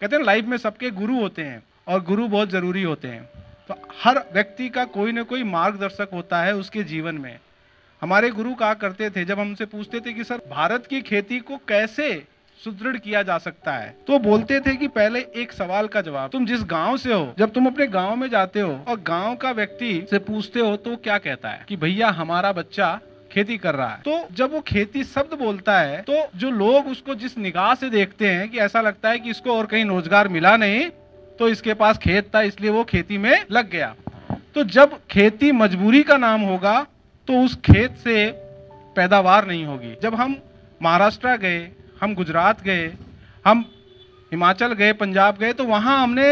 कहते हैं लाइफ में सबके गुरु होते हैं और गुरु बहुत जरूरी होते हैं। तो हर व्यक्ति का कोई ना कोई मार्गदर्शक होता है उसके जीवन में। हमारे गुरु कहा करते थे, जब हमसे पूछते थे कि सर भारत की खेती को कैसे सुदृढ़ किया जा सकता है, तो बोलते थे कि पहले एक सवाल का जवाब, तुम जिस गांव से हो, जब तुम अपने गांव में जाते हो और गांव का व्यक्ति से पूछते हो तो क्या कहता है कि भैया हमारा बच्चा खेती कर रहा है। तो जब वो खेती शब्द बोलता है तो जो लोग उसको जिस निगाह से देखते हैं कि ऐसा लगता है कि इसको और कहीं रोजगार मिला नहीं, तो इसके पास खेत था इसलिए वो खेती में लग गया। तो जब खेती मजबूरी का नाम होगा तो उस खेत से पैदावार नहीं होगी। जब हम महाराष्ट्र गए, हम गुजरात गए, हम हिमाचल गए, पंजाब गए, तो वहां हमने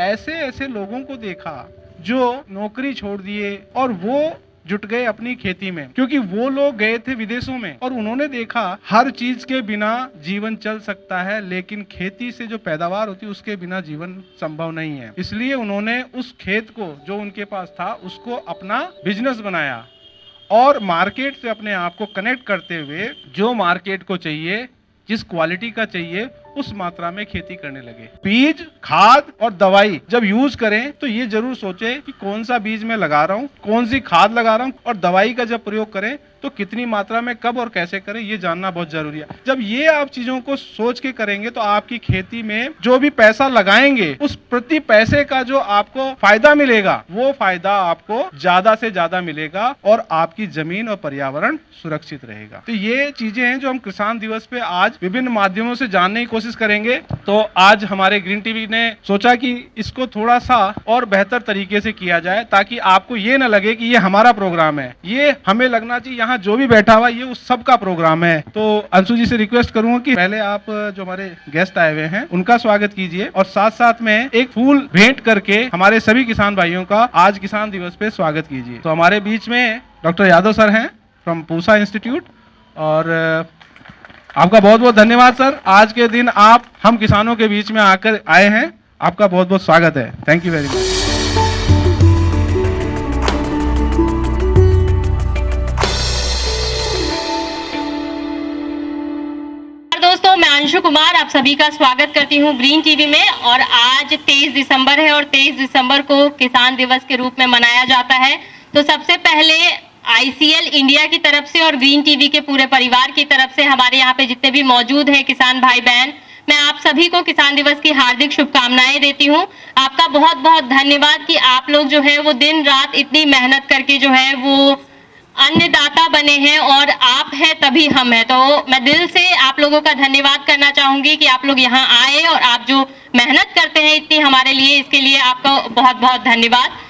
ऐसे ऐसे लोगों को देखा जो नौकरी छोड़ दिए और वो जुट गए अपनी खेती में, क्योंकि वो लोग गए थे विदेशों में और उन्होंने देखा हर चीज के बिना जीवन चल सकता है, लेकिन खेती से जो पैदावार होती है उसके बिना जीवन संभव नहीं है। इसलिए उन्होंने उस खेत को जो उनके पास था उसको अपना बिजनेस बनाया और मार्केट से अपने आप को कनेक्ट करते हुए जो मार्केट को चाहिए, जिस क्वालिटी का चाहिए, उस मात्रा में खेती करने लगे। बीज, खाद और दवाई जब यूज करें तो ये जरूर सोचे कि कौन सा बीज मैं लगा रहा हूँ, कौन सी खाद लगा रहा हूँ, और दवाई का जब प्रयोग करें तो कितनी मात्रा में, कब और कैसे करें, ये जानना बहुत जरूरी है। जब ये आप चीजों को सोच के करेंगे तो आपकी खेती में जो भी पैसा लगाएंगे उस प्रति पैसे का जो आपको फायदा मिलेगा वो फायदा आपको ज्यादा से ज्यादा मिलेगा और आपकी जमीन और पर्यावरण सुरक्षित रहेगा। तो ये चीजें हैं जो हम किसान दिवस पे आज विभिन्न माध्यमों से जानने की कोशिश करेंगे। तो आज हमारे ग्रीन टीवी ने सोचा कि इसको थोड़ा सा और बेहतर तरीके से किया जाए ताकि आपको ये न लगे कि ये हमारा प्रोग्राम है, ये हमें लगना चाहिए यहाँ जो भी बैठा हुआ ये उस सब का प्रोग्राम है। तो अंशु जी से रिक्वेस्ट करूंगा कि पहले आप जो हमारे गेस्ट आए हुए हैं उनका स्वागत कीजिए और साथ साथ में एक फूल भेंट करके हमारे सभी किसान भाइयों का आज किसान दिवस पे स्वागत कीजिए। तो हमारे बीच में डॉक्टर यादव सर हैं फ्रॉम पूसा इंस्टीट्यूट, और आपका बहुत बहुत धन्यवाद सर, आज के दिन आप हम किसानों के बीच में आकर आए हैं, आपका बहुत बहुत स्वागत है। Thank you very much. दोस्तों, मैं अंशु कुमार आप सभी का स्वागत करती हूं ग्रीन टीवी में। और आज 23 दिसंबर है और 23 दिसंबर को किसान दिवस के रूप में मनाया जाता है। तो सबसे पहले ICL इंडिया की तरफ से और ग्रीन टीवी के पूरे परिवार की तरफ से हमारे यहाँ पे जितने भी मौजूद हैं किसान भाई बहन, मैं आप सभी को किसान दिवस की हार्दिक शुभकामनाएं देती हूँ। आपका बहुत बहुत धन्यवाद कि आप लोग जो है वो दिन रात इतनी मेहनत करके जो है वो अन्नदाता बने हैं और आप हैं तभी हम हैं। तो मैं दिल से आप लोगों का धन्यवाद करना चाहूंगी कि आप लोग यहाँ आए और आप जो मेहनत करते हैं इतनी हमारे लिए, इसके लिए आपका बहुत बहुत धन्यवाद।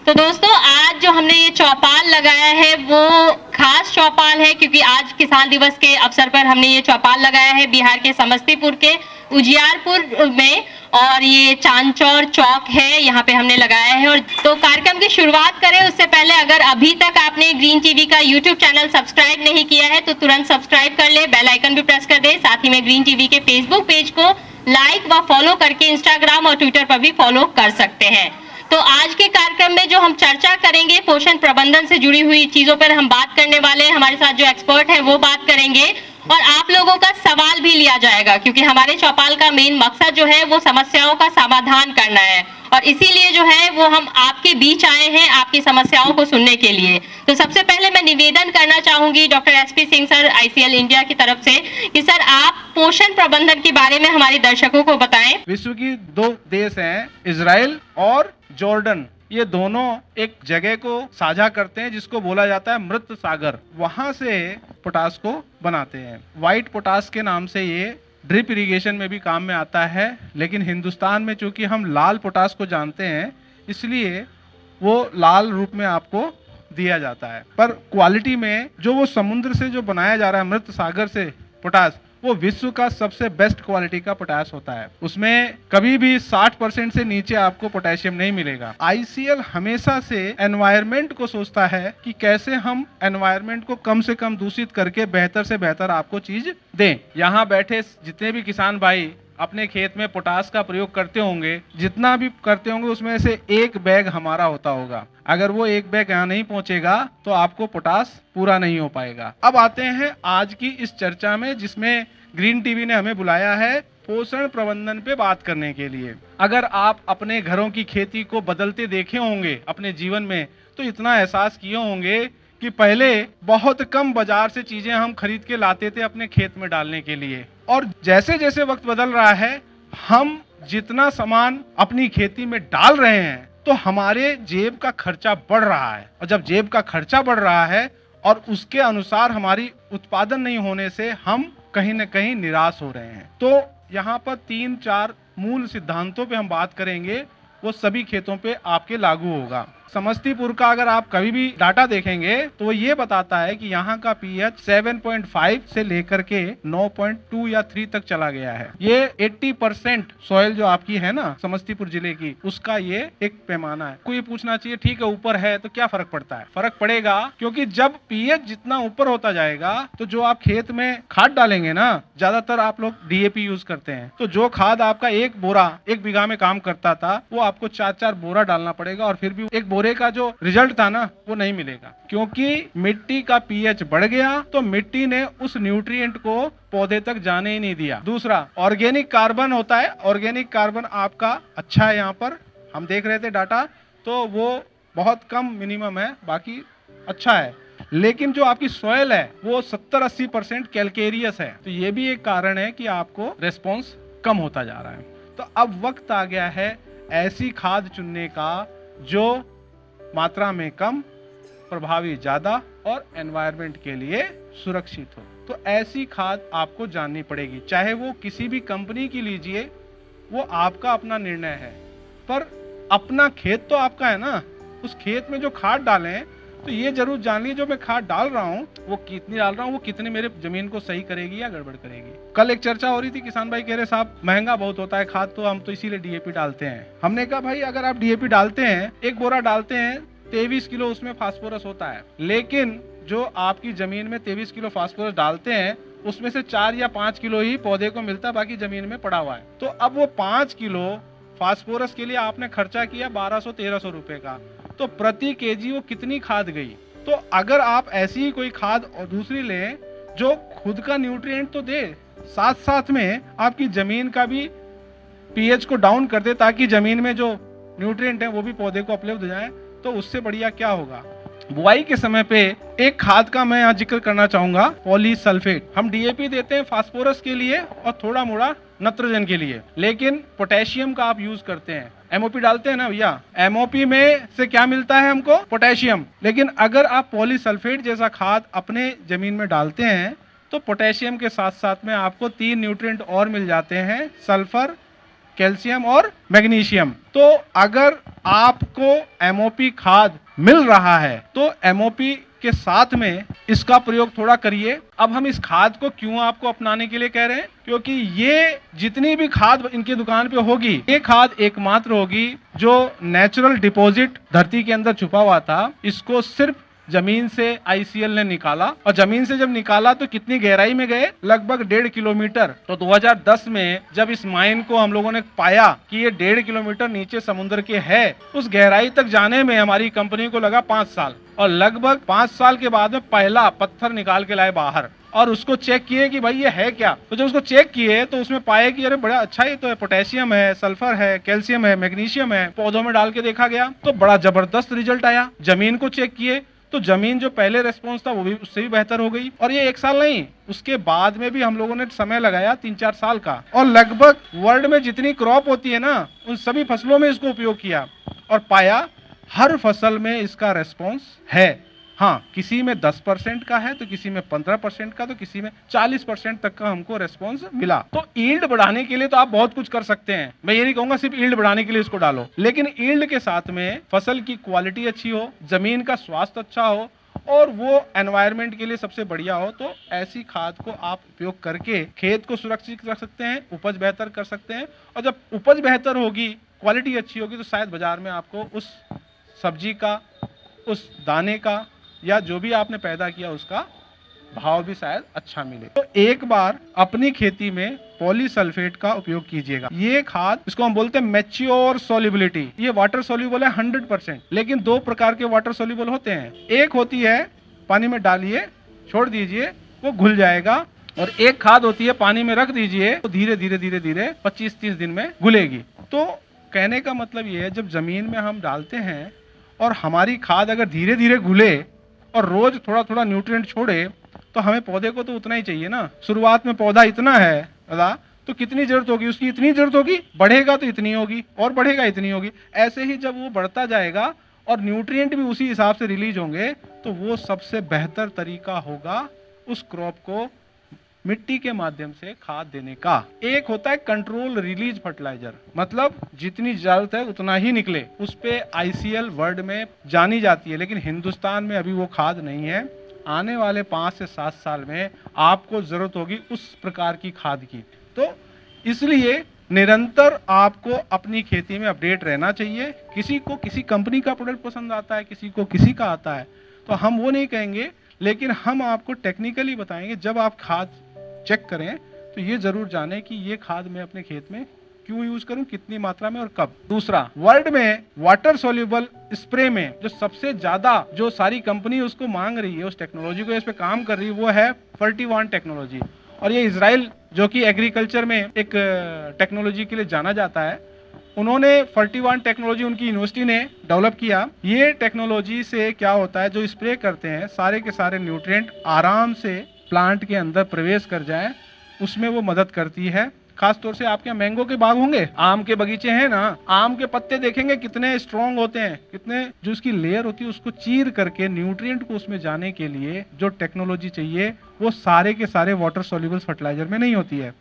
तो दोस्तों, आज जो हमने ये चौपाल लगाया है वो खास चौपाल है, क्योंकि आज किसान दिवस के अवसर पर हमने ये चौपाल लगाया है बिहार के समस्तीपुर के उजियारपुर में, और ये चांदचौर चौक है, यहाँ पे हमने लगाया है। और तो कार्यक्रम की शुरुआत करें उससे पहले अगर अभी तक आपने ग्रीन टीवी का यूट्यूब चैनल सब्सक्राइब नहीं किया है तो तुरंत सब्सक्राइब कर ले, बेल आइकन भी प्रेस कर दे। साथ ही में ग्रीन टीवी के फेसबुक पेज को लाइक व फॉलो करके इंस्टाग्राम और ट्विटर पर भी फॉलो कर सकते हैं। तो आज के कार्यक्रम में जो हम चर्चा करेंगे पोषण प्रबंधन से जुड़ी हुई चीजों पर हम बात करने वाले हैं। हमारे साथ जो एक्सपर्ट है वो बात करेंगे और आप लोगों का सवाल भी लिया जाएगा, क्योंकि हमारे चौपाल का मेन मकसद जो है वो समस्याओं का समाधान करना है, और इसीलिए जो है वो हम आपके बीच आए हैं आपकी समस्याओं को सुनने के लिए। तो सबसे पहले मैं निवेदन करना चाहूंगी doctor SP Singh sir ICL India की तरफ से कि सर आप पोषण प्रबंधन के बारे में हमारे दर्शकों को बताएं। विश्व की दो देश हैं, इजराइल और जॉर्डन, ये दोनों एक जगह को साझा करते हैं जिसको बोला जाता है मृत सागर। वहां से पोटास को बनाते हैं। व्हाइट पोटास के नाम से ये ड्रिप इरिगेशन में भी काम में आता है, लेकिन हिंदुस्तान में चूंकि हम लाल पोटास को जानते हैं इसलिए वो लाल रूप में आपको दिया जाता है। पर क्वालिटी में जो वो समुद्र से जो बनाया जा रहा है मृत सागर से पोटास, वो विश्व का सबसे बेस्ट क्वालिटी का पोटास होता है। उसमें कभी भी 60% से नीचे आपको पोटेशियम नहीं मिलेगा। ICL हमेशा से एनवायरनमेंट को सोचता है कि कैसे हम एनवायरनमेंट को कम से कम दूषित करके बेहतर से बेहतर आपको चीज दें। यहाँ बैठे जितने भी किसान भाई अपने खेत में पोटास का प्रयोग करते होंगे, जितना भी करते होंगे उसमें से एक बैग हमारा होता होगा। अगर वो एक बैग यहाँ नहीं पहुंचेगा तो आपको पोटास पूरा नहीं हो पाएगा। अब आते हैं आज की इस चर्चा में, जिसमें ग्रीन टीवी ने हमें बुलाया है पोषण प्रबंधन पे बात करने के लिए। अगर आप अपने घरों की खेती को बदलते देखे होंगे अपने जीवन में, तो इतना एहसास किए होंगे कि पहले बहुत कम बाजार से चीजें हम खरीद के लाते थे अपने खेत में डालने के लिए, और जैसे जैसे वक्त बदल रहा है हम जितना सामान अपनी खेती में डाल रहे हैं तो हमारे जेब का खर्चा बढ़ रहा है, और जब जेब का खर्चा बढ़ रहा है और उसके अनुसार हमारी उत्पादन नहीं होने से हम कहीं न कहीं निराश हो रहे हैं। तो यहाँ पर 3-4 मूल सिद्धांतों पे हम बात करेंगे, वो सभी खेतों पे आपके लागू होगा। समस्तीपुर का अगर आप कभी भी डाटा देखेंगे तो वो ये बताता है कि यहाँ का पीएच 7.5 से लेकर के 9.2 या 3 तक चला गया है। ये 80% सॉइल जो आपकी है ना समस्तीपुर जिले की, उसका ये एक पैमाना है। कोई ये पूछना चाहिए ठीक है ऊपर है तो क्या फर्क पड़ता है? फर्क पड़ेगा, क्योंकि जब पीएच जितना ऊपर होता जाएगा तो जो आप खेत में खाद डालेंगे ना, ज्यादातर आप लोग डीएपी यूज करते हैं, तो जो खाद आपका एक बीघा में काम करता था वो आपको 4-4 बोरा डालना पड़ेगा, और फिर भी एक बोरे का जो रिजल्ट था ना वो नहीं मिलेगा, क्योंकि मिट्टी का पीएच बढ़ गया तो मिट्टी ने उस न्यूट्रिएंट को पौधे तक जाने ही नहीं दिया। दूसरा ऑर्गेनिक कार्बन होता है, ऑर्गेनिक कार्बन आपका अच्छा है, यहाँ पर हम देख रहे थे डाटा, तो वो बहुत कम मिनिमम है, बाकी अच्छा है। लेकिन जो आपकी सॉइल है वो 70-80% कैल्केरियस है, तो ये भी एक कारण है कि आपको रेस्पॉन्स कम होता जा रहा है। तो अब वक्त आ गया है ऐसी खाद चुनने का जो मात्रा में कम, प्रभावी ज्यादा और एनवायरनमेंट के लिए सुरक्षित हो। तो ऐसी खाद आपको जाननी पड़ेगी, चाहे वो किसी भी कंपनी की लीजिए, वो आपका अपना निर्णय है, पर अपना खेत तो आपका है ना। उस खेत में जो खाद डालें तो ये जरूर जान लीजिए जो मैं खाद डाल रहा हूँ वो कितनी डाल रहा हूँ, वो कितनी मेरे जमीन को सही करेगी या गड़बड़ करेगी। कल एक चर्चा हो रही थी, किसान भाई कह रहे साहब महंगा बहुत होता है खाद, तो हम तो इसीलिए डीएपी डालते हैं। हमने कहा भाई अगर आप डीएपी डालते हैं, एक बोरा डालते हैं, 23 किलो उसमें फास्फोरस होता है, लेकिन जो आपकी जमीन में 23 किलो फास्फोरस डालते हैं उसमें से 4 या 5 किलो ही पौधे को मिलता है, बाकी जमीन में पड़ा हुआ है। तो अब वो 5 किलो फास्फोरस के लिए आपने खर्चा किया 1200-1300 रुपए का, तो प्रति केजी वो कितनी खाद गई। तो अगर आप ऐसी ही कोई खाद और दूसरी लें जो खुद का न्यूट्रिएंट तो दे, साथ साथ में आपकी जमीन का भी पीएच को डाउन कर दे, ताकि जमीन में जो न्यूट्रिएंट है वो भी पौधे को उपलब्ध हो जाए, तो उससे बढ़िया क्या होगा। बुआई के समय पे एक खाद का मैं यहाँ जिक्र करना चाहूंगा, पॉलीसल्फेट। हम डीएपी देते हैं फास्फोरस के लिए और थोड़ा मोड़ा नाइट्रोजन के लिए, लेकिन पोटेशियम का आप यूज करते हैं। एमओपी डालते हैं ना भैया, एमओपी में से क्या मिलता है हमको? पोटेशियम। लेकिन अगर आप पॉलीसल्फेट जैसा खाद अपने जमीन में डालते हैं तो पोटेशियम के साथ साथ में आपको 3 न्यूट्रिएंट और मिल जाते हैं, सल्फर, कैल्शियम और मैग्नीशियम। तो अगर आपको एमओपी खाद मिल रहा है तो एमओपी के साथ में इसका प्रयोग थोड़ा करिए। अब हम इस खाद को क्यों आपको अपनाने के लिए कह रहे हैं? क्योंकि ये जितनी भी खाद इनकी दुकान पे होगी, ये खाद एकमात्र होगी जो नेचुरल डिपॉजिट धरती के अंदर छुपा हुआ था, इसको सिर्फ जमीन से आईसीएल ने निकाला, और जमीन से जब निकाला तो कितनी गहराई में गए? लगभग 1.5 किलोमीटर। तो 2010 में जब इस माइन को हम लोगों ने पाया कि ये 1.5 किलोमीटर नीचे समुद्र के है, उस गहराई तक जाने में हमारी कंपनी को लगा 5 साल, और लगभग 5 साल के बाद में पहला पत्थर निकाल के लाए बाहर, और उसको चेक किए कि भाई ये है क्या। तो जब उसको चेक किए तो उसमें पाए कि अरे बड़ा अच्छा, ये तो है, पोटेशियम है, सल्फर है, कैल्शियम है, मैग्नीशियम है। पौधों में डाल के देखा गया तो बड़ा जबरदस्त रिजल्ट आया। जमीन को चेक किए तो जमीन जो पहले रेस्पॉन्स था वो भी उससे भी बेहतर हो गई, और ये 1 साल नहीं, उसके बाद में भी हम लोगों ने समय लगाया 3-4 साल का, और लगभग वर्ल्ड में जितनी क्रॉप होती है ना उन सभी फसलों में इसको उपयोग किया और पाया हर फसल में इसका रेस्पॉन्स है। हाँ, किसी में 10% का है तो किसी में 15% का, तो किसी में 40% तक का हमको रेस्पॉन्स मिला। तो ईल्ड बढ़ाने के लिए तो आप बहुत कुछ कर सकते हैं, मैं ये नहीं कहूंगा सिर्फ ईल्ड बढ़ाने के लिए इसको डालो, लेकिन ईल्ड के साथ में फसल की क्वालिटी अच्छी हो, जमीन का स्वास्थ्य अच्छा हो, और वो एनवायरनमेंट के लिए सबसे बढ़िया हो, तो ऐसी खाद को आप उपयोग करके खेत को सुरक्षित रख सकते हैं, उपज बेहतर कर सकते हैं। और जब उपज बेहतर होगी, क्वालिटी अच्छी होगी, तो शायद बाजार में आपको उस सब्जी का, उस दाने का, या जो भी आपने पैदा किया उसका भाव भी शायद अच्छा मिले। तो एक बार अपनी खेती में पॉलीसल्फेट का उपयोग कीजिएगा। ये खाद, इसको हम बोलते हैं मैच्योर सॉल्युबिलिटी, ये वाटर सॉल्युबल है 100%, लेकिन 2 प्रकार के वाटर सॉल्युबल होते हैं। एक होती है पानी में डालिए, छोड़ दीजिए, वो घुल जाएगा, और एक खाद होती है पानी में रख दीजिए तो धीरे धीरे धीरे धीरे 25-30 दिन में घुलेगी। तो कहने का मतलब ये है, जब जमीन में हम डालते हैं और हमारी खाद अगर धीरे धीरे घुले और रोज थोड़ा थोड़ा न्यूट्रिएंट छोड़े, तो हमें पौधे को तो उतना ही चाहिए ना। शुरुआत में पौधा इतना है दादा, तो कितनी जरूरत होगी उसकी, इतनी जरूरत होगी, बढ़ेगा तो इतनी होगी और बढ़ेगा इतनी होगी। ऐसे ही जब वो बढ़ता जाएगा और न्यूट्रिएंट भी उसी हिसाब से रिलीज होंगे, तो वो सबसे बेहतर तरीका होगा उस क्रॉप को मिट्टी के माध्यम से खाद देने का। एक होता है कंट्रोल रिलीज फर्टिलाइजर, मतलब जितनी जरूरत है उतना ही निकले। उस पे ICL वर्ल्ड में जानी जाती है, लेकिन हिंदुस्तान में अभी वो खाद नहीं है। आने वाले 5 से 7 साल में आपको जरूरत होगी उस प्रकार की खाद की। तो इसलिए निरंतर आपको अपनी खेती में अपडेट रहना चाहिए। किसी को किसी कंपनी का प्रोडक्ट पसंद आता है, किसी को किसी का आता है, तो हम वो नहीं कहेंगे, लेकिन हम आपको टेक्निकली बताएंगे। जब आप खाद चेक करें तो ये जरूर जानें कि ये खाद मैं अपने खेत में क्यों यूज करूं, कितनी मात्रा में और कब। दूसरा, वर्ल्ड में वाटर सोल्यूबल स्प्रे में जो सबसे ज्यादा जो सारी कंपनी उसको मांग रही है, उस टेक्नोलॉजी को इस पे काम कर रही है, वो है फर्टिवान टेक्नोलॉजी। और ये इजराइल जो कि एग्रीकल्चर में एक टेक्नोलॉजी के लिए जाना जाता है, उन्होंने फर्टिवान टेक्नोलॉजी उनकी यूनिवर्सिटी ने डेवलप किया। ये टेक्नोलॉजी से क्या होता है, जो स्प्रे करते हैं सारे के सारे न्यूट्रिएंट आराम से प्लांट के अंदर प्रवेश कर जाए, उसमें वो मदद करती है। खास तौर से आपके मैंगो के बाग होंगे, आम के बगीचे हैं ना, आम के पत्ते देखेंगे कितने स्ट्रॉन्ग होते हैं, कितने जो उसकी लेयर होती है उसको चीर करके न्यूट्रिएंट को उसमें जाने के लिए जो टेक्नोलॉजी चाहिए, वो सारे के सारे वाटर सोल्यूबल फर्टिलाइजर में नहीं होती है।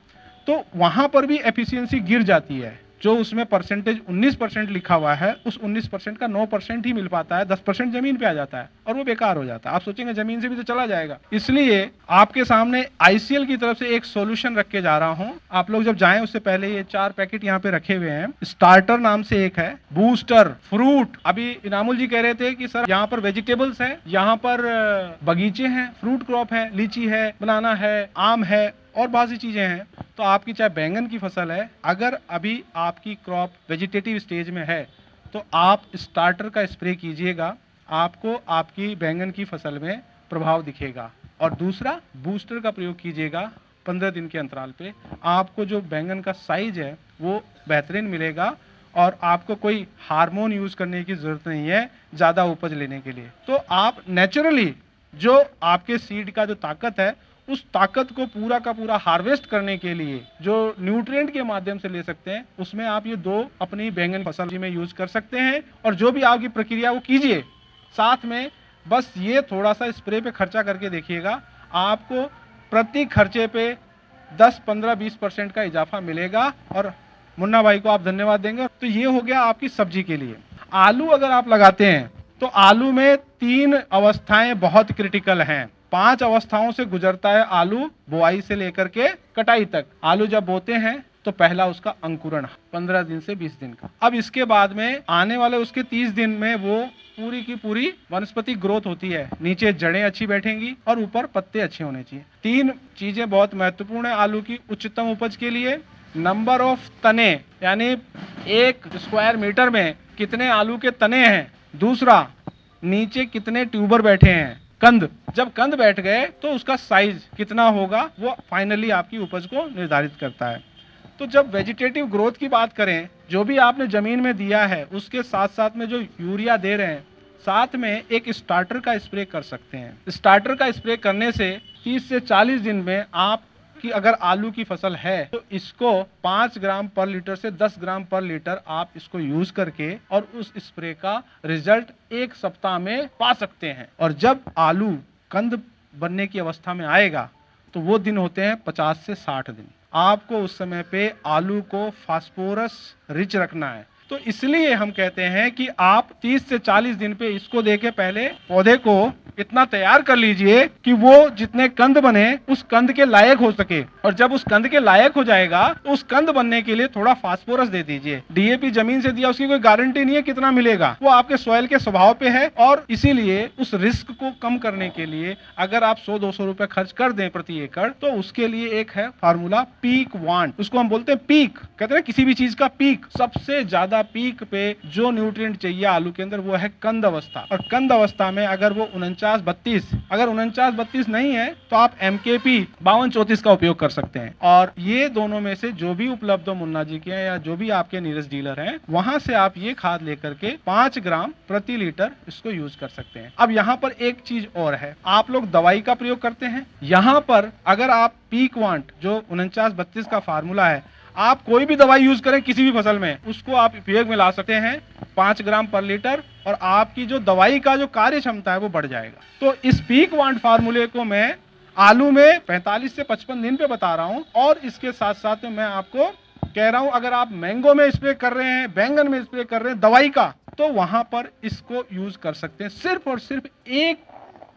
तो वहां पर भी एफिशिएंसी गिर जाती है। जो उसमें परसेंटेज 19% लिखा हुआ है, उस 19% का 9% ही मिल पाता है, 10% जमीन पे आ जाता है और वो बेकार हो जाता है। आप सोचेंगे जमीन से भी तो चला जाएगा। इसलिए आपके सामने ICL की तरफ से एक सॉल्यूशन रख के जा रहा हूं। आप लोग जब जाएं उससे पहले ये 4 पैकेट यहाँ पे रखे हुए हैं। स्टार्टर नाम से एक है, बूस्टर, फ्रूट। अभी इनामुल जी कह रहे थे कि सर यहाँ पर वेजिटेबल्स है, यहाँ पर बगीचे हैं, फ्रूट क्रॉप है, लीची है, बनाना है, आम है और बहुत सी चीजें हैं। तो आपकी चाहे बैंगन की फसल है, अगर अभी आपकी क्रॉप वेजिटेटिव स्टेज में है तो आप स्टार्टर का स्प्रे कीजिएगा, आपको आपकी बैंगन की फसल में प्रभाव दिखेगा। और दूसरा, बूस्टर का प्रयोग कीजिएगा 15 दिन के अंतराल पे, आपको जो बैंगन का साइज है वो बेहतरीन मिलेगा और आपको कोई हार्मोन यूज करने की जरूरत नहीं है ज़्यादा उपज लेने के लिए। तो आप नेचुरली जो आपके सीड का जो ताकत है, उस ताकत को पूरा का पूरा हार्वेस्ट करने के लिए जो न्यूट्रिएंट के माध्यम से ले सकते हैं, उसमें आप ये 2 अपनी बैंगन फसल में यूज कर सकते हैं। और जो भी आपकी प्रक्रिया वो कीजिए, साथ में बस ये थोड़ा सा स्प्रे पे खर्चा करके देखिएगा, आपको प्रति खर्चे पे 10, 15, 20% का इजाफा मिलेगा और मुन्ना भाई को आप धन्यवाद देंगे। तो ये हो गया आपकी सब्जी के लिए। आलू अगर आप लगाते हैं तो आलू में 3 अवस्थाएं बहुत क्रिटिकल हैं। 5 अवस्थाओं से गुजरता है आलू, बुआई से लेकर के कटाई तक। आलू जब बोते हैं तो पहला उसका अंकुरण 15 दिन से 20 दिन का। अब इसके बाद में आने वाले उसके 30 दिन में वो पूरी की पूरी वनस्पति ग्रोथ होती है। नीचे जड़ें अच्छी बैठेंगी और ऊपर पत्ते अच्छे होने चाहिए। 3 चीजें बहुत महत्वपूर्ण है आलू की उच्चतम उपज के लिए। नंबर ऑफ तने, यानी 1 स्क्वायर मीटर में कितने आलू के तने हैं। दूसरा, नीचे कितने ट्यूबर बैठे हैं, कंद। जब कंद बैठ गए तो उसका साइज कितना होगा, वो फाइनली आपकी उपज को निर्धारित करता है। तो जब वेजिटेटिव ग्रोथ की बात करें, जो भी आपने जमीन में दिया है उसके साथ साथ में जो यूरिया दे रहे हैं, साथ में एक स्टार्टर का स्प्रे कर सकते हैं। स्टार्टर का स्प्रे करने से 30 से 40 दिन में आप कि अगर आलू की फसल है तो इसको 5 ग्राम पर लीटर से 10 ग्राम पर लीटर आप इसको यूज करके और उस स्प्रे का रिजल्ट 1 सप्ताह में पा सकते हैं। और जब आलू कंद बनने की अवस्था में आएगा तो वो दिन होते हैं 50 से 60 दिन। आपको उस समय पे आलू को फास्फोरस रिच रखना है। तो इसलिए हम कहते हैं कि आप 30 से 40 दिन पे इसको देके पहले पौधे को इतना तैयार कर लीजिए कि वो जितने कंद बने उस कंद के लायक हो सके। और जब उस कंद के लायक हो जाएगा तो उस कंद बनने के लिए थोड़ा फास्फोरस दे दीजिए। डीएपी जमीन से दिया, उसकी कोई गारंटी नहीं है कितना मिलेगा, वो आपके सॉइल के स्वभाव पे है। और इसीलिए उस रिस्क को कम करने के लिए अगर आप 100-200 रुपए खर्च कर दें प्रति एकड़, तो उसके लिए एक है फार्मूला पीक वांट, उसको हम बोलते हैं पीक। कहते हैं किसी भी चीज का पीक, सबसे ज्यादा पीक पे जो न्यूट्रिएंट चाहिए आलू के अंदर वो है कंद अवस्था। और कंद अवस्था में अगर वो 49-32, अगर 49-32 नहीं है तो आप MKP 52-34 का उपयोग कर सकते हैं। और ये दोनों में से जो भी उपलब्ध हो मुन्ना जी के या जो भी आपके नीरज डीलर हैं, वहां से आप ये खाद लेकर के 5 ग्राम प्रति लीटर इसको यूज कर सकते हैं। अब यहाँ पर एक चीज और है, आप लोग दवाई का प्रयोग करते हैं, यहाँ पर अगर आप पीक वांट जो 49-32 का फार्मूला है, आप कोई भी दवाई यूज करें किसी भी फसल में, उसको आप उपयोग में ला सकते हैं 5 ग्राम पर लीटर, और आपकी जो दवाई का जो कार्य क्षमता है वो बढ़ जाएगा। तो इस पीक वांट फार्मूले को मैं आलू में 45 से 55 दिन पे बता रहा हूं। और इसके साथ साथ मैं आपको कह रहा हूं, अगर आप मैंगो में स्प्रे कर रहे हैं, बैंगन में स्प्रे कर रहे हैं दवाई का, तो वहां पर इसको यूज कर सकते हैं। सिर्फ और सिर्फ एक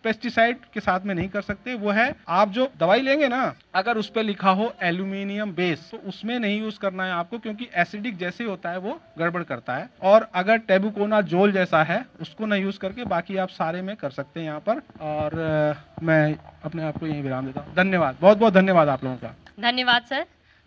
पेस्टिसाइड के साथ में नहीं कर सकते, वो है आप जो दवाई लेंगे ना, अगर उस पर लिखा हो एल्यूमिनियम बेस, तो उसमें नहीं यूज करना है आपको, क्योंकि एसिडिक जैसे होता है वो गड़बड़ करता है। और अगर टेबुकोनाजोल जैसा है उसको ना यूज करके बाकी आप सारे में कर सकते हैं यहाँ पर। और मैं अपने आप को यहीं विराम देता हूँ। धन्यवाद, बहुत बहुत धन्यवाद आप लोगों का। धन्यवाद सर।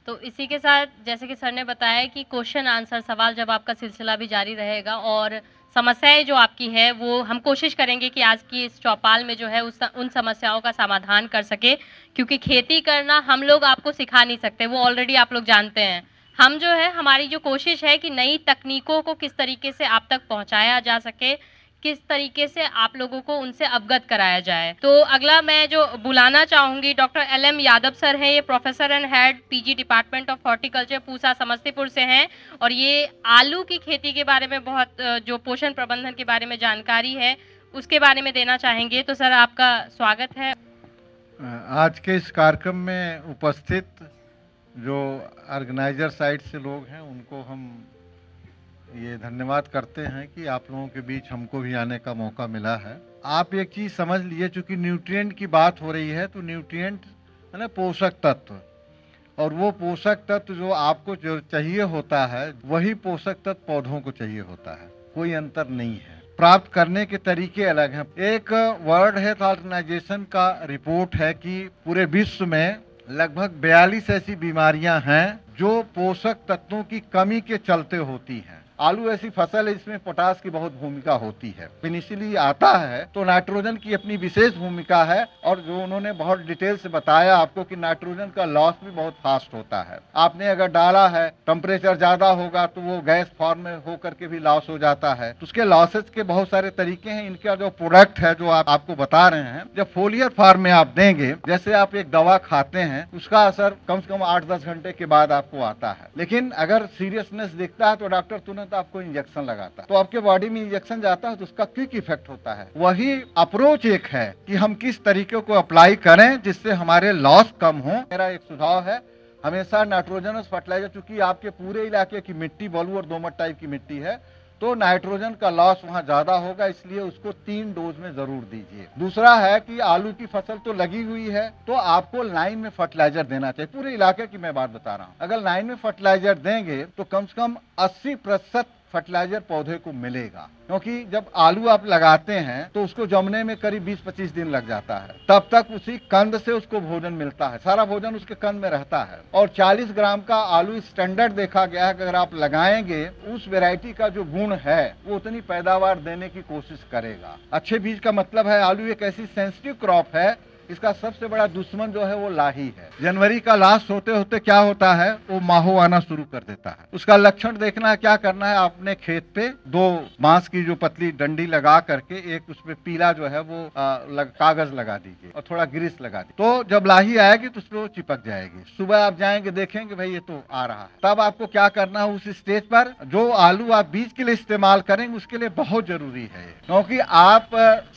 तो इसी के साथ जैसे कि सर ने बताया कि क्वेश्चन आंसर सवाल जवाब का सिलसिला भी जारी रहेगा, और समस्याएं जो आपकी है वो हम कोशिश करेंगे कि आज की इस चौपाल में जो है उन समस्याओं का समाधान कर सके, क्योंकि खेती करना हम लोग आपको सिखा नहीं सकते, वो ऑलरेडी आप लोग जानते हैं। हम जो है, हमारी जो कोशिश है कि नई तकनीकों को किस तरीके से आप तक पहुंचाया जा सके, किस तरीके से आप लोगों को उनसे अवगत कराया जाए। तो अगला मैं जो बुलाना चाहूँगी, डॉक्टर LM यादव सर हैं, ये professor and head PG department of horticulture Pusa Samastipur से हैं, और ये आलू की खेती के बारे में बहुत जो पोषण प्रबंधन के बारे में जानकारी है उसके बारे में देना चाहेंगे। तो सर आपका स्वागत है। आज के इस कार्यक्रम में उपस्थित जो ऑर्गेनाइजर साइड से लोग हैं उनको हम ये धन्यवाद करते हैं कि आप लोगों के बीच हमको भी आने का मौका मिला है। आप एक चीज़ समझ लीजिए, चूँकि न्यूट्रिएंट की बात हो रही है, तो न्यूट्रिएंट है ना पोषक तत्व, और वो पोषक तत्व जो आपको जो चाहिए होता है वही पोषक तत्व पौधों को चाहिए होता है, कोई अंतर नहीं है। प्राप्त करने के तरीके अलग हैं। एक वर्ल्ड हेल्थ ऑर्गेनाइजेशन का रिपोर्ट है कि पूरे विश्व में लगभग 42 ऐसी बीमारियां हैं जो पोषक तत्वों की कमी के चलते होती हैं। आलू ऐसी फसल है इसमें पोटास की बहुत भूमिका होती है। इनिशियली आता है तो नाइट्रोजन की अपनी विशेष भूमिका है, और जो उन्होंने बहुत डिटेल से बताया आपको कि नाइट्रोजन का लॉस भी बहुत फास्ट होता है। आपने अगर डाला है, टेम्परेचर ज्यादा होगा तो वो गैस फॉर्म में होकर के भी लॉस हो जाता है। तो उसके लॉसेस के बहुत सारे तरीके हैं। इनका जो प्रोडक्ट है जो आपको बता रहे हैं, जब फोलियर फॉर्म में आप देंगे, जैसे आप एक दवा खाते हैं उसका असर कम से कम 8-10 घंटे के बाद आपको आता है, लेकिन अगर सीरियसनेस दिखता है तो डॉक्टर तुरंत आपको इंजेक्शन लगाता है। तो आपके बॉडी में इंजेक्शन जाता है तो उसका क्विक इफेक्ट होता है। वही अप्रोच एक है कि हम किस तरीके को अप्लाई करें जिससे हमारे लॉस कम हो। मेरा एक सुझाव है, हमेशा नाइट्रोजनस फर्टिलाइजर, चूंकि आपके पूरे इलाके की मिट्टी बलू और दोमट टाइप की मिट्टी है तो नाइट्रोजन का लॉस वहाँ ज्यादा होगा, इसलिए उसको 3 डोज में जरूर दीजिए। दूसरा है कि आलू की फसल तो लगी हुई है तो आपको लाइन में फर्टिलाइजर देना चाहिए। पूरे इलाके की मैं बात बता रहा हूँ। अगर लाइन में फर्टिलाइजर देंगे तो कम से कम 80% फर्टिलाइजर पौधे को मिलेगा, क्योंकि जब आलू आप लगाते हैं तो उसको जमने में करीब 20-25 दिन लग जाता है। तब तक उसी कंद से उसको भोजन मिलता है, सारा भोजन उसके कंद में रहता है। और 40 ग्राम का आलू स्टैंडर्ड देखा गया है कि अगर आप लगाएंगे उस वैरायटी का जो गुण है वो उतनी पैदावार देने की कोशिश करेगा। अच्छे बीज का मतलब है, आलू एक ऐसी सेंसिटिव क्रॉप है, इसका सबसे बड़ा दुश्मन जो है वो लाही है। जनवरी का लास्ट होते होते क्या होता है, वो माहो आना शुरू कर देता है। उसका लक्षण देखना है, क्या करना है, आपने खेत पे 2 बांस की जो पतली डंडी लगा करके एक उसपे पीला जो है वो कागज लगा दीजिए और थोड़ा ग्रीस लगा दीजिए। तो जब लाही आएगी तो उसपे वो चिपक जाएगी। सुबह आप जाएंगे देखेंगे भाई ये तो आ रहा है। तब आपको क्या करना है, उस स्टेज पर जो आलू आप बीज के लिए इस्तेमाल करेंगे उसके लिए बहुत जरूरी है, क्योंकि आप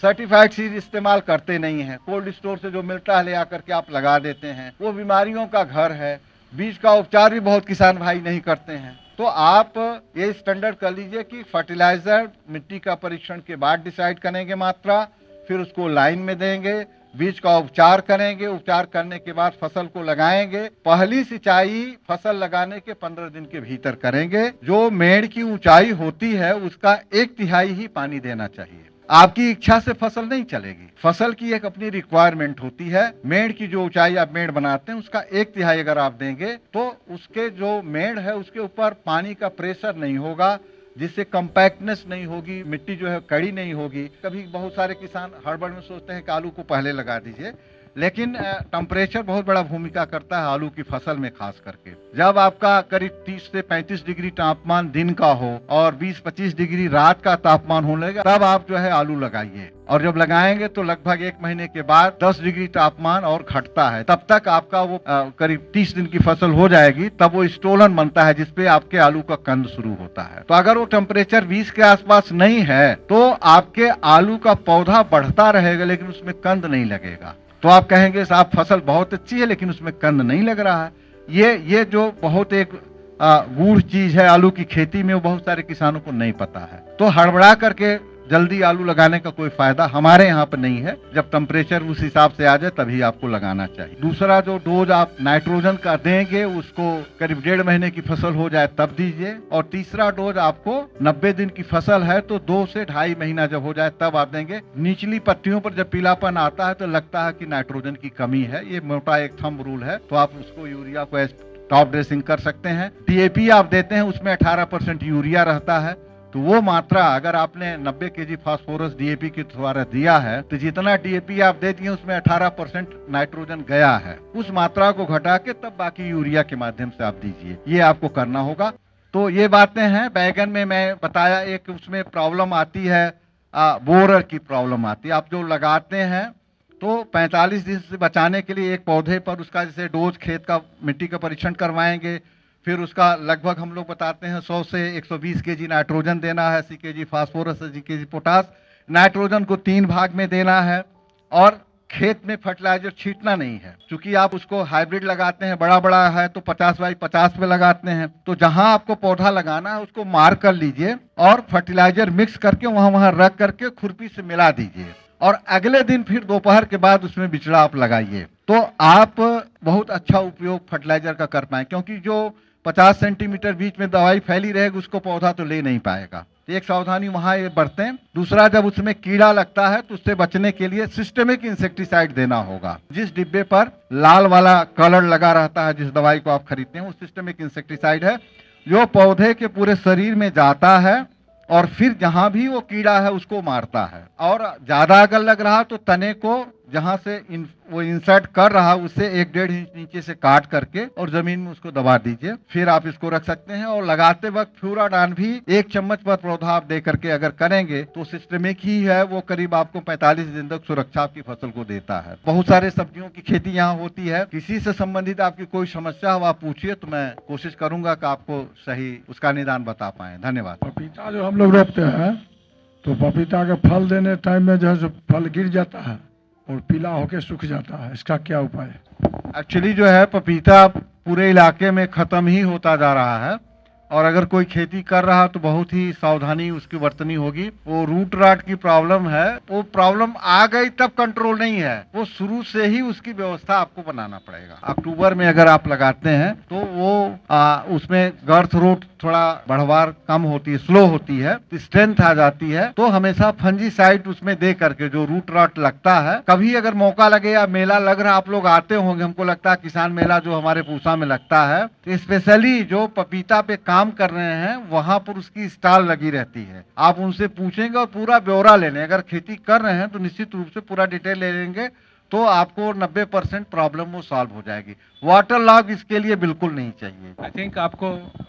सर्टिफाइड सीड इस्तेमाल करते नहीं है। कोल्ड स्टोर से जो मिलता है ले आकर के आप लगा देते हैं, वो बीमारियों का घर है। बीज का उपचार भी बहुत किसान भाई नहीं करते हैं। तो आप ये स्टैंडर्ड कर लीजिए कि फर्टिलाइजर मिट्टी का परीक्षण के बाद डिसाइड करेंगे मात्रा, फिर उसको लाइन में देंगे। बीज का उपचार करेंगे, उपचार करने के बाद फसल को लगाएंगे। पहली सिंचाई फसल लगाने के 15 दिन के भीतर करेंगे। जो मेड़ की ऊंचाई होती है उसका 1/3 ही पानी देना चाहिए। आपकी इच्छा से फसल नहीं चलेगी, फसल की एक अपनी रिक्वायरमेंट होती है। मेड़ की जो ऊंचाई आप मेड़ बनाते हैं उसका 1/3 अगर आप देंगे तो उसके जो मेड़ है उसके ऊपर पानी का प्रेशर नहीं होगा, जिससे कंपैक्टनेस नहीं होगी, मिट्टी जो है कड़ी नहीं होगी। कभी बहुत सारे किसान हड़बड़ में सोचते हैं कि आलू को पहले लगा दीजिए, लेकिन टेम्परेचर बहुत बड़ा भूमिका करता है आलू की फसल में खास करके। जब आपका करीब 30 से 35 डिग्री तापमान दिन का हो और 20-25 डिग्री रात का तापमान होने लगे, तब आप जो है आलू लगाइए। और जब लगाएंगे तो लगभग 1 महीने के बाद 10 डिग्री तापमान और घटता है, तब तक आपका वो करीब 30 दिन की फसल हो जाएगी। तब वो स्टोलन बनता है जिसपे आपके आलू का कंद शुरू होता है। तो अगर वो टेम्परेचर 20 के आसपास नहीं है तो आपके आलू का पौधा बढ़ता रहेगा लेकिन उसमें कंद नहीं लगेगा। तो आप कहेंगे साहब फसल बहुत अच्छी है लेकिन उसमें कंद नहीं लग रहा है। ये जो बहुत एक गूढ़ चीज है आलू की खेती में, वो बहुत सारे किसानों को नहीं पता है। तो हड़बड़ा करके जल्दी आलू लगाने का कोई फायदा हमारे यहाँ पर नहीं है। जब टेम्परेचर उस हिसाब से आ जाए तभी आपको लगाना चाहिए। दूसरा जो डोज आप नाइट्रोजन का देंगे उसको करीब 1.5 महीने की फसल हो जाए तब दीजिए। और तीसरा डोज आपको 90 दिन की फसल है तो 2 से 2.5 महीना जब हो जाए तब आप देंगे। निचली पत्तियों पर जब पीलापन आता है तो लगता है कि नाइट्रोजन की कमी है, ये मोटा एक थंब रूल है, तो आप उसको यूरिया को टॉप ड्रेसिंग कर सकते हैं। DAP आप देते हैं उसमें 18% यूरिया रहता है, तो वो मात्रा अगर आपने 90 kg फास्फोरस DAP के द्वारा दिया है तो जितना DAP आप दे दिए उसमें 18% नाइट्रोजन गया है, उस मात्रा को घटा के तब बाकी यूरिया के माध्यम से आप दीजिए। ये आपको करना होगा। तो ये बातें हैं। बैगन में मैं बताया एक उसमें प्रॉब्लम आती है, बोरर की प्रॉब्लम आती है। आप जो लगाते हैं तो 45 दिन से बचाने के लिए एक पौधे पर उसका जैसे डोज खेत का मिट्टी का परीक्षण करवाएंगे, फिर उसका लगभग हम लोग बताते हैं 100 से 120 kg नाइट्रोजन देना है, 80 kg phosphorus, 80 kg potash. Nitrogen को 3 भाग में देना है और खेत में फर्टिलाइजर छींटना नहीं है, क्योंकि आप उसको हाइब्रिड लगाते हैं, बड़ा बड़ा है तो 50x50 पे लगाते हैं। तो जहां आपको पौधा लगाना है उसको मार्क कर लीजिए और फर्टिलाइजर मिक्स करके वहां रख करके खुरपी से मिला दीजिए और अगले दिन फिर दोपहर के बाद उसमें बिचड़ा आप लगाइए। तो आप बहुत अच्छा उपयोग फर्टिलाइजर का कर पाए, क्योंकि जो 50 सेंटीमीटर बीच में दवाई फैली रहेगी उसको पौधा तो ले नहीं पाएगा। तो एक सावधानी वहां ये बरतें। दूसरा, जब उसमें कीड़ा लगता है तो उससे बचने के लिए सिस्टेमिक इंसेक्टिसाइड देना होगा। जिस डिब्बे पर लाल वाला कलर लगा रहता है, जिस दवाई को आप खरीदते हैं, वो सिस्टेमिक इंसेक्टिसाइड है जो पौधे के पूरे शरीर में जाता है और फिर जहां भी वो कीड़ा है उसको मारता है। और ज्यादा अगर लग रहा तो तने को जहां से वो इंसर्ट कर रहा उससे 1-1.5 इंच नीचे से काट करके और जमीन में उसको दबा दीजिए। फिर आप इसको रख सकते हैं। और लगाते वक्त फ्यूराडान भी 1 चम्मच पर पौधा आप दे करके अगर करेंगे तो सिस्टमिक ही है, वो करीब आपको 45 दिन तक सुरक्षा आपकी फसल को देता है। बहुत सारे सब्जियों की खेती यहाँ होती है। किसी से संबंधित आपकी कोई समस्या हो आप पूछिए, तो मैं कोशिश करूंगा कि आपको सही उसका निदान बता पाए। धन्यवाद। पपीता जो हम लोग रोपते हैं तो पपीता के फल देने टाइम में जो है फल गिर जाता है और पीला होकर सूख जाता है, इसका क्या उपाय है? एक्चुअली जो है पपीता पूरे इलाके में खत्म ही होता जा रहा है और अगर कोई खेती कर रहा तो बहुत ही सावधानी उसकी बरतनी होगी। वो रूट राट की प्रॉब्लम है, वो प्रॉब्लम आ गई तब कंट्रोल नहीं है, वो शुरू से ही उसकी व्यवस्था आपको बनाना पड़ेगा। अक्टूबर में अगर आप लगाते हैं तो वो उसमें गर्थ रूट थोड़ा बढ़वार कम होती है, स्लो होती है, तो स्ट्रेंथ आ जाती है। तो हमेशा फंजीसाइड उसमें दे करके जो रूट राट लगता है, कभी अगर मौका लगे या मेला लग रहा, आप लोग आते होंगे, हमको लगता है किसान मेला जो हमारे पूसा में लगता है, तो स्पेशली जो पपीता पे काम कर रहे हैं वहां पर उसकी स्टॉल लगी रहती है। आप उनसे पूछेंगे और पूरा ब्यौरा ले लें। अगर खेती कर रहे हैं तो निश्चित रूप से पूरा डिटेल ले लेंगे तो आपको 90% प्रॉब्लम वो सॉल्व हो जाएगी। वाटर लॉग इसके लिए बिल्कुल नहीं चाहिए। आई थिंक आपको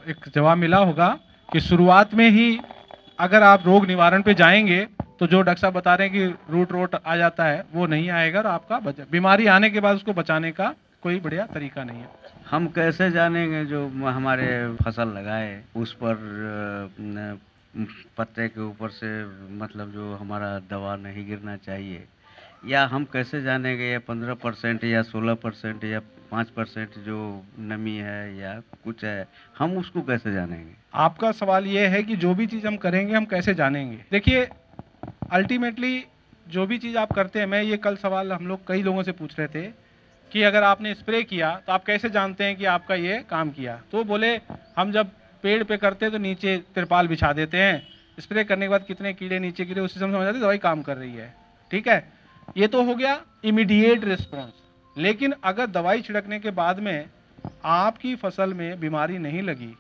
एक जवाब मिला होगा कि शुरुआत में ही अगर आप रोग निवारण पे जाएंगे तो जो डॉक्टर साहब बता रहे हैं कि रूट रोट आ जाता है वो नहीं आएगा और आपका बीमारी आने के बाद उसको बचाने का कोई बढ़िया तरीका नहीं है। हम कैसे जानेंगे जो हमारे फसल लगाए उस पर पत्ते के ऊपर से मतलब जो हमारा दवा नहीं गिरना चाहिए, या हम कैसे जानेंगे ये 15% या 16% या 5% जो नमी है या कुछ है, हम उसको कैसे जानेंगे? आपका सवाल ये है कि जो भी चीज़ हम करेंगे हम कैसे जानेंगे। देखिए, अल्टीमेटली जो भी चीज़ आप करते हैं, मैं ये कल सवाल हम लोग कई लोगों से पूछ रहे थे कि अगर आपने स्प्रे किया तो आप कैसे जानते हैं कि आपका ये काम किया? तो बोले हम जब पेड़ पे करते हैं तो नीचे तिरपाल बिछा देते हैं, स्प्रे करने के बाद कितने कीड़े नीचे गिरे उसी समय समझ आते दवाई काम कर रही है। ठीक है, ये तो हो गया इमीडिएट रिस्पॉन्स। लेकिन अगर दवाई छिड़कने के बाद में आपकी फसल में बीमारी नहीं लगी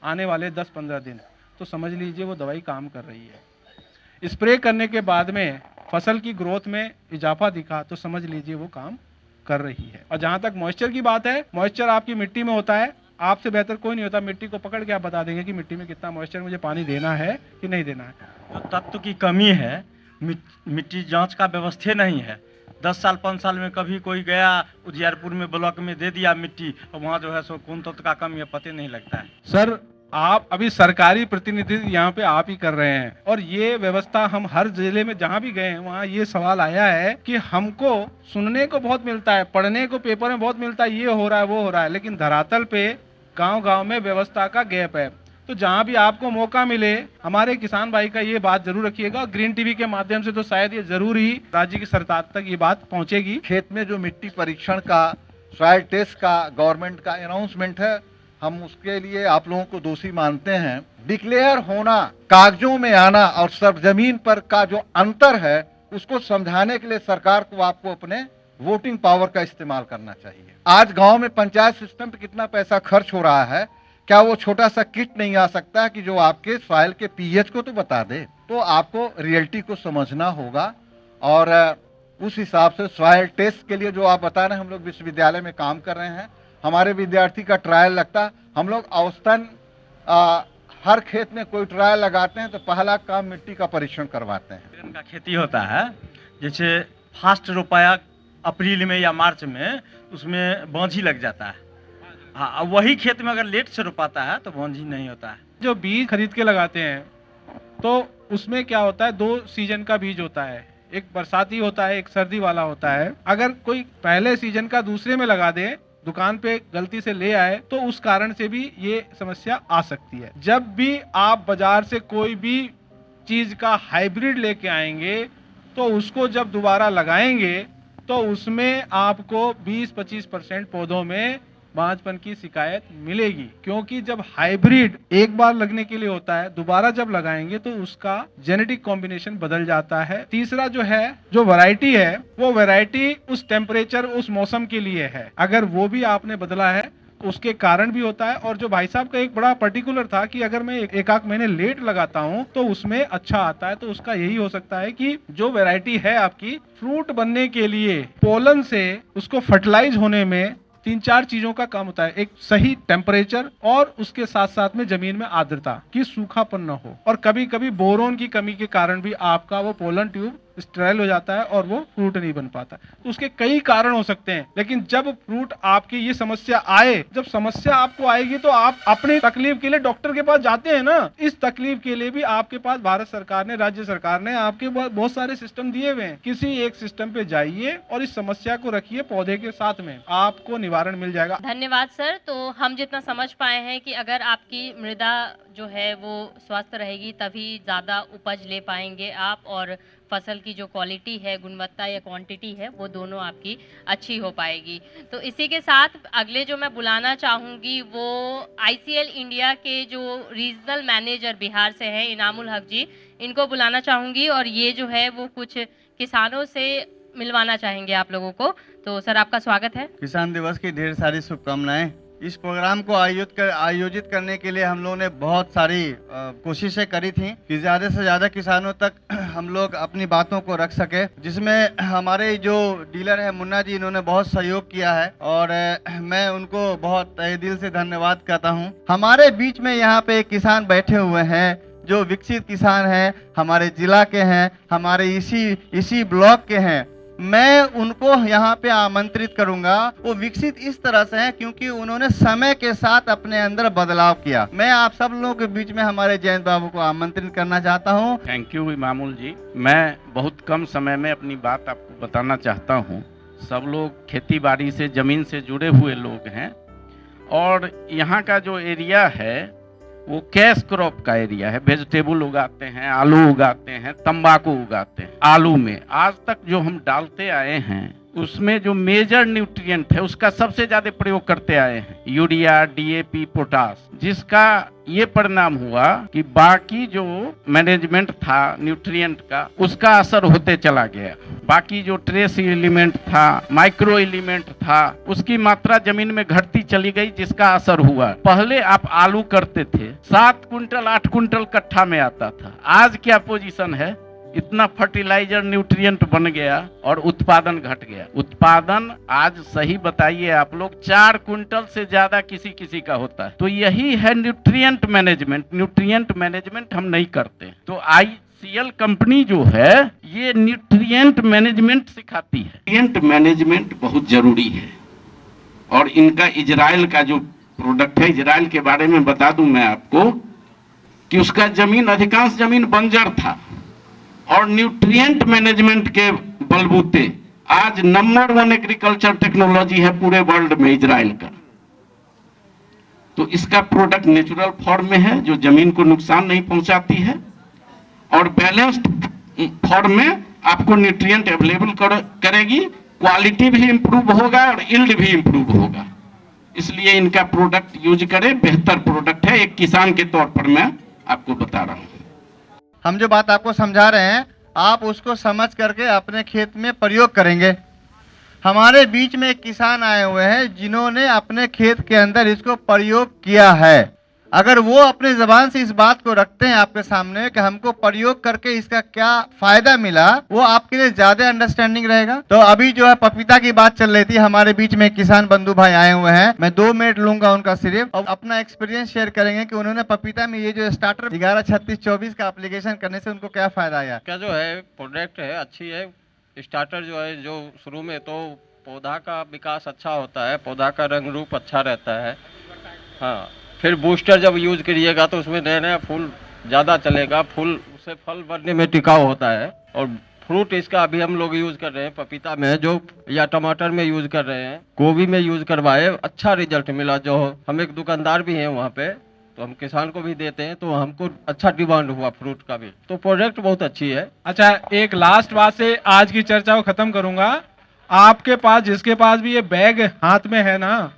आने वाले 10-15 दिन, तो समझ लीजिए वो दवाई काम कर रही है। स्प्रे करने के बाद में फसल की ग्रोथ में इजाफा दिखा तो समझ लीजिए वो काम कर रही है। और जहाँ तक मॉइस्चर की बात है, मॉइस्चर आपकी मिट्टी में होता है, आपसे बेहतर कोई नहीं होता। मिट्टी को पकड़ के आप बता देंगे कि मिट्टी में कितना मॉइस्चर मुझे पानी देना है कि नहीं देना है। जो तत्व की कमी है, मिट्टी जांच का व्यवस्था नहीं है। 10 साल 5 साल में कभी कोई गया उजियारपुर में ब्लॉक में दे दिया मिट्टी, और वहाँ जो है सो कौन तत्व का कमी है पता नहीं लगता है। सर आप अभी सरकारी प्रतिनिधित्व यहाँ पे आप ही कर रहे हैं, और ये व्यवस्था हम हर जिले में जहाँ भी गए हैं वहाँ ये सवाल आया है कि हमको सुनने को बहुत मिलता है, पढ़ने को पेपर में बहुत मिलता है, ये हो रहा है वो हो रहा है, लेकिन धरातल पे गांव-गांव में व्यवस्था का गैप है। तो जहाँ भी आपको मौका मिले हमारे किसान भाई का ये बात जरूर रखिएगा। ग्रीन टीवी के माध्यम से तो शायद ये जरूर ही राज्य की सरकार तक ये बात पहुँचेगी। खेत में जो मिट्टी परीक्षण का, सॉइल टेस्ट का गवर्नमेंट का अनाउंसमेंट है, हम उसके लिए आप लोगों को दोषी मानते हैं। डिक्लेयर होना, कागजों में आना और सरजमीन पर का जो अंतर है उसको समझाने के लिए सरकार को आपको अपने वोटिंग पावर का इस्तेमाल करना चाहिए। आज गांव में पंचायत सिस्टम पे कितना पैसा खर्च हो रहा है, क्या वो छोटा सा किट नहीं आ सकता कि जो आपके सॉइल के पीएच को तो बता दे? तो आपको रियलिटी को समझना होगा और उस हिसाब से सॉइल टेस्ट के लिए जो आप बता रहे हैं, हम लोग विश्वविद्यालय में काम कर रहे हैं। हमारे विद्यार्थी का ट्रायल लगता, हम लोग औसतन हर खेत में कोई ट्रायल लगाते हैं तो पहला काम मिट्टी का परीक्षण करवाते हैं। बैगन का खेती होता है, जैसे फास्ट रोपाया अप्रैल में या मार्च में, उसमें बांझी लग जाता है। हाँ, वही खेत में अगर लेट से रोपाता है तो बांझी नहीं होता है। जो बीज खरीद के लगाते हैं तो उसमें क्या होता है, 2 सीजन का बीज होता है, एक बरसाती होता है, एक सर्दी वाला होता है। अगर कोई पहले सीजन का दूसरे में लगा दे, दुकान पे गलती से ले आए, तो उस कारण से भी ये समस्या आ सकती है। जब भी आप बाजार से कोई भी चीज का हाइब्रिड लेके आएंगे तो उसको जब दोबारा लगाएंगे तो उसमें आपको 20-25% पौधों में बांझपन की शिकायत मिलेगी, क्योंकि जब हाइब्रिड एक बार लगने के लिए होता है, दोबारा जब लगाएंगे तो उसका जेनेटिक कॉम्बिनेशन बदल जाता है। तीसरा जो है, जो वैरायटी है, वो वैरायटी उस टेम्परेचर, उस मौसम के लिए है। अगर वो भी आपने बदला है तो उसके कारण भी होता है। और जो भाई साहब का एक बड़ा पर्टिकुलर था कि अगर मैं एक आध महीने लेट लगाता हूं तो उसमें अच्छा आता है, तो उसका यही हो सकता है कि जो वैरायटी है आपकी, फ्रूट बनने के लिए पोलन से उसको फर्टिलाइज होने में 3-4 चीजों का काम होता है। एक सही टेम्परेचर और उसके साथ साथ में जमीन में आर्द्रता, कि सूखापन न हो, और कभी कभी बोरोन की कमी के कारण भी आपका वो पोलन ट्यूब स्टेराइल हो जाता है और वो फ्रूट नहीं बन पाता। तो उसके कई कारण हो सकते हैं, लेकिन जब फ्रूट आपकी ये समस्या आए, जब समस्या आपको आएगी तो आप अपनी तकलीफ के लिए डॉक्टर के पास जाते हैं ना। इस तकलीफ के लिए भी आपके पास भारत सरकार ने, राज्य सरकार ने आपके बहुत सारे सिस्टम दिए हुए हैं। किसी एक सिस्टम पे जाइए और इस समस्या को रखिए पौधे के साथ में, आपको निवारण मिल जाएगा। धन्यवाद सर। तो हम जितना समझ पाए हैं कि अगर आपकी मृदा जो है वो स्वस्थ रहेगी तभी ज़्यादा उपज ले पाएंगे आप, और फसल की जो क्वालिटी है, गुणवत्ता या क्वांटिटी है, वो दोनों आपकी अच्छी हो पाएगी। तो इसी के साथ अगले जो मैं बुलाना चाहूँगी वो ICL इंडिया के जो रीजनल मैनेजर बिहार से हैं, इनामुल हक जी, इनको बुलाना चाहूँगी और ये जो है वो कुछ किसानों से मिलवाना चाहेंगे आप लोगों को। तो सर आपका स्वागत है। किसान दिवस की ढेर सारी शुभकामनाएं। इस प्रोग्राम को आयोजित करने के लिए हम लोगों ने बहुत सारी कोशिशें करी थी कि ज़्यादा से ज़्यादा किसानों तक हम लोग अपनी बातों को रख सके, जिसमें हमारे जो डीलर है मुन्ना जी, इन्होंने बहुत सहयोग किया है और मैं उनको बहुत तहे दिल से धन्यवाद करता हूँ। हमारे बीच में यहाँ पे एक किसान बैठे हुए हैं जो विकसित किसान हैं, हमारे जिला के हैं, हमारे इसी ब्लॉक के हैं। मैं उनको यहाँ पे आमंत्रित करूंगा। वो विकसित इस तरह से हैं क्योंकि उन्होंने समय के साथ अपने अंदर बदलाव किया। मैं आप सब लोगों के बीच में हमारे जयंत बाबू को आमंत्रित करना चाहता हूँ। थैंक यू इमामुल जी। मैं बहुत कम समय में अपनी बात आपको बताना चाहता हूँ। सब लोग खेती बाड़ी से, ज़मीन से जुड़े हुए लोग हैं और यहाँ का जो एरिया है वो कैश क्रॉप का एरिया है। वेजिटेबल उगाते हैं, आलू उगाते हैं, तंबाकू उगाते हैं। आलू में आज तक जो हम डालते आए हैं उसमें जो मेजर न्यूट्रिएंट है उसका सबसे ज्यादा प्रयोग करते आए हैं, यूरिया, डीएपी, पोटास, जिसका ये परिणाम हुआ कि बाकी जो मैनेजमेंट था न्यूट्रिएंट का उसका असर होते चला गया। बाकी जो ट्रेस एलिमेंट था, माइक्रो एलिमेंट था, उसकी मात्रा जमीन में घटती चली गई, जिसका असर हुआ। पहले आप आलू करते थे 7 कुंटल 8 कुंटल कट्ठा में आता था, आज क्या पोजीशन है? इतना फर्टिलाइजर न्यूट्रिएंट बन गया और उत्पादन घट गया। उत्पादन आज सही बताइए आप लोग 4 कुंटल से ज्यादा किसी का होता है। तो यही है न्यूट्रिएंट मैनेजमेंट। न्यूट्रिएंट मैनेजमेंट हम नहीं करते। तो ICL कंपनी जो है ये न्यूट्रिएंट मैनेजमेंट सिखाती है। न्यूट्रिएंट मैनेजमेंट बहुत जरूरी है। और इनका इजराइल का जो प्रोडक्ट है, इजराइल के बारे में बता दूं मैं आपको कि उसका जमीन, अधिकांश जमीन बंजर था और न्यूट्रिएंट मैनेजमेंट के बलबूते आज नंबर 1 एग्रीकल्चर टेक्नोलॉजी है पूरे वर्ल्ड में इजराइल का। तो इसका प्रोडक्ट नेचुरल फॉर्म में है जो जमीन को नुकसान नहीं पहुंचाती है और बैलेंस्ड फॉर्म में आपको न्यूट्रिएंट अवेलेबल करेगी। क्वालिटी भी इंप्रूव होगा और यील्ड भी इंप्रूव होगा। इसलिए इनका प्रोडक्ट यूज करें, बेहतर प्रोडक्ट है। एक किसान के तौर पर मैं आपको बता रहा हूँ। हम जो बात आपको समझा रहे हैं आप उसको समझ करके अपने खेत में प्रयोग करेंगे। हमारे बीच में एक किसान आए हुए हैं जिन्होंने अपने खेत के अंदर इसको प्रयोग किया है। अगर वो अपने जबान से इस बात को रखते हैं आपके सामने कि हमको प्रयोग करके इसका क्या फायदा मिला, वो आपके लिए ज्यादा अंडरस्टैंडिंग रहेगा। तो अभी जो है पपीता की बात चल रही थी, हमारे बीच में किसान बंधु भाई आए हुए हैं। मैं 2 मिनट लूंगा उनका सिर्फ और अपना एक्सपीरियंस शेयर करेंगे कि उन्होंने पपीता में ये जो स्टार्टर 113624 का एप्लीकेशन करने से उनको क्या फायदा आया। क्या जो है प्रोडक्ट है अच्छी है। स्टार्टर जो है जो शुरू में तो पौधा का विकास अच्छा होता है, पौधा का रंग रूप अच्छा रहता है। हाँ, फिर बूस्टर जब यूज करिएगा तो उसमें नया फूल ज़्यादा चलेगा, फूल उससे फल बनने में टिकाऊ होता है। और फ्रूट इसका अभी हम लोग यूज़ कर रहे हैं पपीता में जो, या टमाटर में यूज़ कर रहे हैं, गोभी में यूज़ करवाए, अच्छा रिजल्ट मिला। जो हम एक दुकानदार भी हैं वहाँ पे, तो हम किसान को भी देते हैं, तो हमको अच्छा डिमांड हुआ फ्रूट का भी। तो प्रोडक्ट बहुत अच्छी है। अच्छा, एक लास्ट बात से आज की चर्चा को खत्म करूंगा। आपके पास, जिसके पास भी ये बैग हाथ में है ना,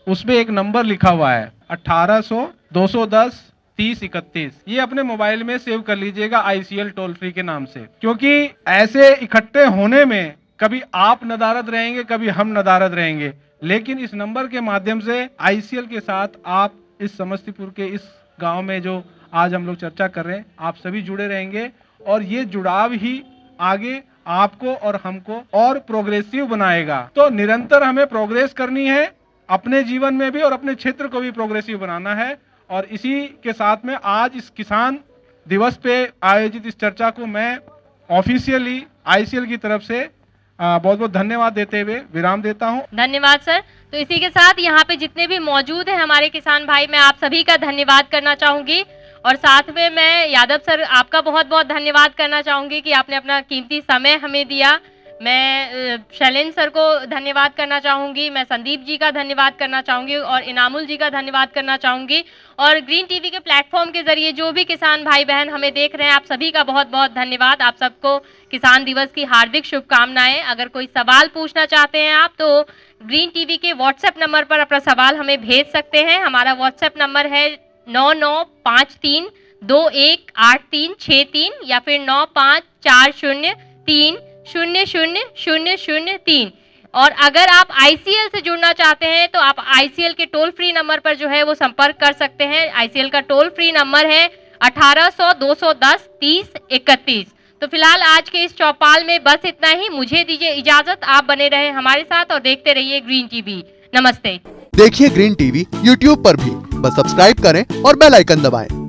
उसमें एक नंबर लिखा हुआ है 1800-210-3031। ये अपने मोबाइल में सेव कर लीजिएगा ICL टोल फ्री के नाम से, क्योंकि ऐसे इकट्ठे होने में कभी आप नदारद रहेंगे, कभी हम नदारद रहेंगे, लेकिन इस नंबर के माध्यम से ICL के साथ आप इस समस्तीपुर के इस गांव में जो आज हम लोग चर्चा कर रहे हैं, आप सभी जुड़े रहेंगे और ये जुड़ाव ही आगे आपको और हमको और प्रोग्रेसिव बनाएगा। तो निरंतर हमें प्रोग्रेस करनी है, अपने जीवन में भी और अपने क्षेत्र को भी प्रोग्रेसिव बनाना है। और इसी के साथ में आज इस किसान दिवस पे आयोजित इस चर्चा को मैं ऑफिशियली ICL की तरफ से बहुत बहुत धन्यवाद देते हुए विराम देता हूं। धन्यवाद सर। तो इसी के साथ यहाँ पे जितने भी मौजूद हैं हमारे किसान भाई, मैं आप सभी का धन्यवाद करना चाहूंगी और साथ में मैं यादव सर आपका बहुत बहुत धन्यवाद करना चाहूंगी कि आपने अपना कीमती समय हमें दिया। मैं शैलेंद्र सर को धन्यवाद करना चाहूँगी, मैं संदीप जी का धन्यवाद करना चाहूँगी और इनामुल जी का धन्यवाद करना चाहूँगी। और ग्रीन टीवी के प्लेटफॉर्म के जरिए जो भी किसान भाई बहन हमें देख रहे हैं, आप सभी का बहुत बहुत धन्यवाद। आप सबको किसान दिवस की हार्दिक शुभकामनाएं। अगर कोई सवाल पूछना चाहते हैं आप, तो ग्रीन टीवी के व्हाट्सएप नंबर पर अपना सवाल हमें भेज सकते हैं। हमारा व्हाट्सएप नंबर है 9953218363 या फिर 9540300003। और अगर आप ICL से जुड़ना चाहते हैं तो आप ICL के टोल फ्री नंबर पर जो है वो संपर्क कर सकते हैं। ICL का टोल फ्री नंबर है 1800-210-3031। तो फिलहाल आज के इस चौपाल में बस इतना ही। मुझे दीजिए इजाजत, आप बने रहे हमारे साथ और देखते रहिए ग्रीन टीवी। नमस्ते। देखिए ग्रीन टीवी YouTube पर भी, बस सब्सक्राइब करें और बेल आइकन दबाएं।